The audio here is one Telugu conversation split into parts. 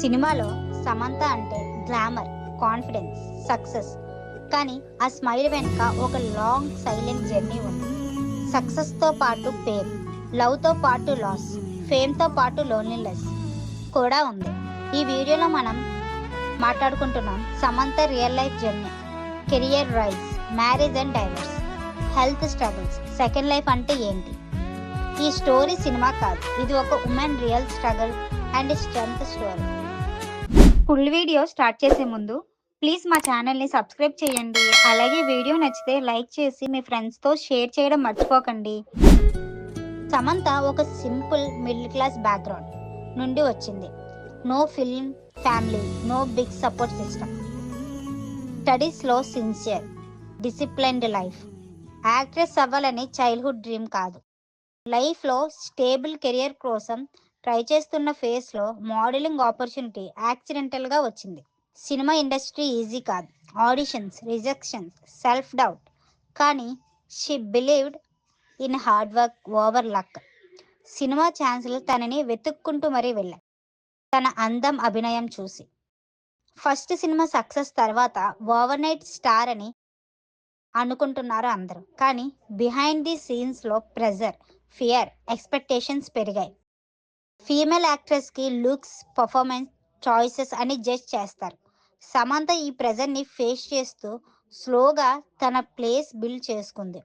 సినిమాలో సమంత అంటే గ్లామర్, కాన్ఫిడెన్స్, సక్సెస్. కానీ ఆ స్మైల్ వెనుక ఒక లాంగ్ సైలెంట్ జర్నీ ఉంది. సక్సెస్తో పాటు పేర్, లవ్తో పాటు లాస్, ఫేమ్తో పాటు లోన్లీనెస్ కూడా ఉంది. ఈ వీడియోలో మనం మాట్లాడుకుంటున్నాం Samantha real life journey, career rise, marriage and divorce, health struggles, second life అంటే ఏంటి. ఈ స్టోరీ సినిమా కాదు, ఇది ఒక woman real struggle and strength story. Full video start చేసే ముందు ప్లీజ్ మా ఛానల్ని సబ్స్క్రైబ్ చేయండి. అలాగే వీడియో నచ్చితే లైక్ చేసి మీ ఫ్రెండ్స్తో షేర్ చేయడం మర్చిపోకండి. సమంత ఒక సింపుల్ మిడిల్ క్లాస్ బ్యాక్గ్రౌండ్ నుండి వచ్చింది. No film family, no big support system. స్టడీస్లో సిన్సియర్, డిసిప్లైన్డ్ లైఫ్. యాక్ట్రెస్ అవ్వాలని చైల్డ్హుడ్ డ్రీమ్ కాదు. లైఫ్లో స్టేబుల్ కెరియర్ కోసం ట్రై చేస్తున్న ఫేస్లో మోడలింగ్ ఆపర్చునిటీ యాక్సిడెంటల్గా వచ్చింది. సినిమా ఇండస్ట్రీ ఈజీ కాదు. Auditions, rejections, self doubt. కానీ she believed in hard work over luck. Cinema ఛాన్సులు తనని వెతుక్కుంటూ మరీ వెళ్ళాయి, తన అందం, అభినయం చూసి. ఫస్ట్ సినిమా సక్సెస్ తర్వాత ఓవర్ నైట్ స్టార్ అని అనుకుంటున్నారు అందరూ. కానీ బిహైండ్ ది సీన్స్లో ప్రెజర్, ఫియర్, ఎక్స్పెక్టేషన్స్ పెరిగాయి. ఫీమేల్ యాక్ట్రెస్కి లుక్స్, పర్ఫార్మెన్స్, చాయిసెస్ అని జడ్జ్ చేస్తారు. సమంత ఈ ప్రెజర్ని ఫేస్ చేస్తూ స్లోగా తన ప్లేస్ బిల్డ్ చేసుకుంది.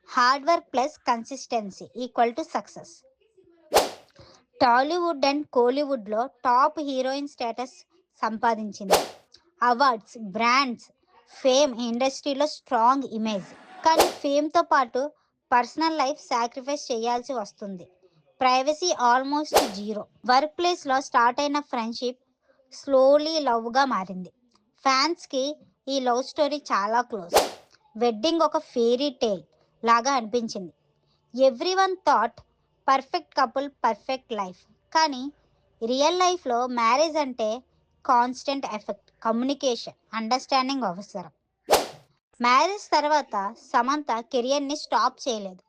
Hard work plus consistency equal to success. Tollywood and కోలీవుడ్లో టాప్ హీరోయిన్ స్టేటస్ సంపాదించింది. అవార్డ్స్, బ్రాండ్స్, ఫేమ్, ఇండస్ట్రీలో స్ట్రాంగ్ ఇమేజ్. కానీ ఫేమ్తో పాటు పర్సనల్ లైఫ్ సాక్రిఫైస్ చేయాల్సి వస్తుంది. Privacy almost zero. వర్క్ ప్లేస్లో స్టార్ట్ అయిన ఫ్రెండ్షిప్ స్లోలీ లవ్గా మారింది. ఫ్యాన్స్కి ఈ లవ్ స్టోరీ చాలా క్లోజ్. వెడ్డింగ్ ఒక ఫెయిరీ టేల్ లాగా అనిపించింది. Every one thought perfect couple, perfect life. కానీ రియల్ లైఫ్లో మ్యారేజ్ అంటే కాన్స్టెంట్ ఎఫెక్ట్, కమ్యూనికేషన్, అండర్స్టాండింగ్ అవసరం. మ్యారేజ్ తర్వాత సమంత కెరియర్ని స్టాప్ చేయలేదు.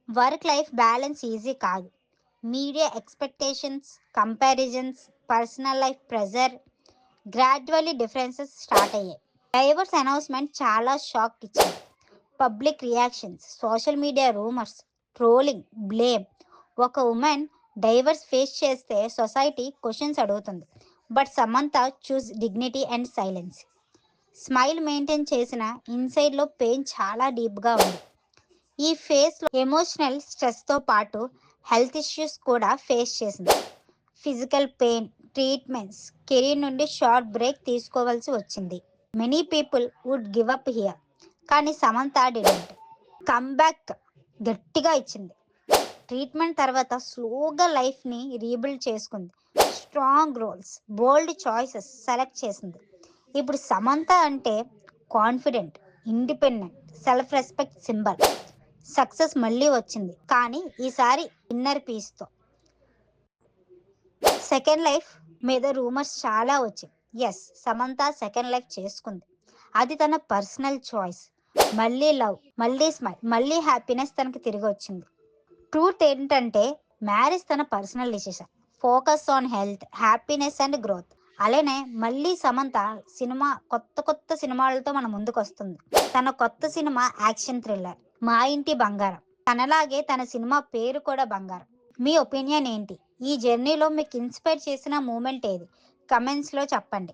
వర్క్ లైఫ్ బ్యాలెన్స్ ఈజీ కాదు. Media expectations, comparisons, personal life pressure, gradually differences start అయ్యాయి. డైవర్స్ అనౌన్స్మెంట్ చాలా షాక్ ఇచ్చింది. Public reactions, social media rumours, trolling, blame. ఒక ఉమెన్ డైవర్స్ ఫేస్ చేస్తే సొసైటీ క్వశ్చన్స్ అడుగుతుంది. But Samantha choose dignity and silence. Smile maintain చేసిన ఇన్సైడ్లో పెయిన్ చాలా డీప్గా ఉంది. ఈ ఫేస్లో ఎమోషనల్ స్ట్రెస్తో పాటు హెల్త్ ఇష్యూస్ కూడా ఫేస్ చేసింది. ఫిజికల్ పెయిన్, ట్రీట్మెంట్స్, కెరీర్ నుండి షార్ట్ బ్రేక్ తీసుకోవాల్సి వచ్చింది. Many people would give up here, కానీ సమంత డిడెంట్. కమ్బ్యాక్ గట్టిగా ఇచ్చింది. ట్రీట్మెంట్ తర్వాత స్లోగా లైఫ్ని రీబిల్డ్ చేసుకుంది. స్ట్రాంగ్ రోల్స్, బోల్డ్ చాయిసెస్ సెలెక్ట్ చేసింది. ఇప్పుడు సమంత అంటే confident, independent, self respect symbol. Success మళ్ళీ వచ్చింది, కానీ ఈసారి ఇన్నర్ పీస్తో. సెకండ్ లైఫ్ మీద రూమర్స్ చాలా వచ్చాయి. ఎస్, సమంత సెకండ్ లైఫ్ చేసుకుంది. అది తన పర్సనల్ చాయిస్. మళ్ళీ లవ్, మళ్ళీ స్మైల్, మళ్ళీ హ్యాపీనెస్ తనకి తిరిగి వచ్చింది. ట్రూత్ ఏంటంటే మ్యారేజ్ తన personal decision. Focus on health, happiness and growth. అలానే మళ్ళీ సమంత కొత్త సినిమాలతో మన ముందుకు వస్తుంది. తన కొత్త సినిమా యాక్షన్ థ్రిల్లర్, మా ఇంటి బంగారం. తనలాగే తన సినిమా పేరు కూడా బంగారం. మీ ఒపీనియన్ ఏంటి? ఈ జర్నీలో మీకు ఇన్స్పైర్ చేసిన మూమెంట్ ఏది? కమెంట్స్లో చెప్పండి.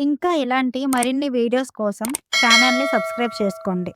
ఇంకా ఇలాంటి మరిన్ని వీడియోస్ కోసం ఛానల్ని సబ్స్క్రైబ్ చేసుకోండి.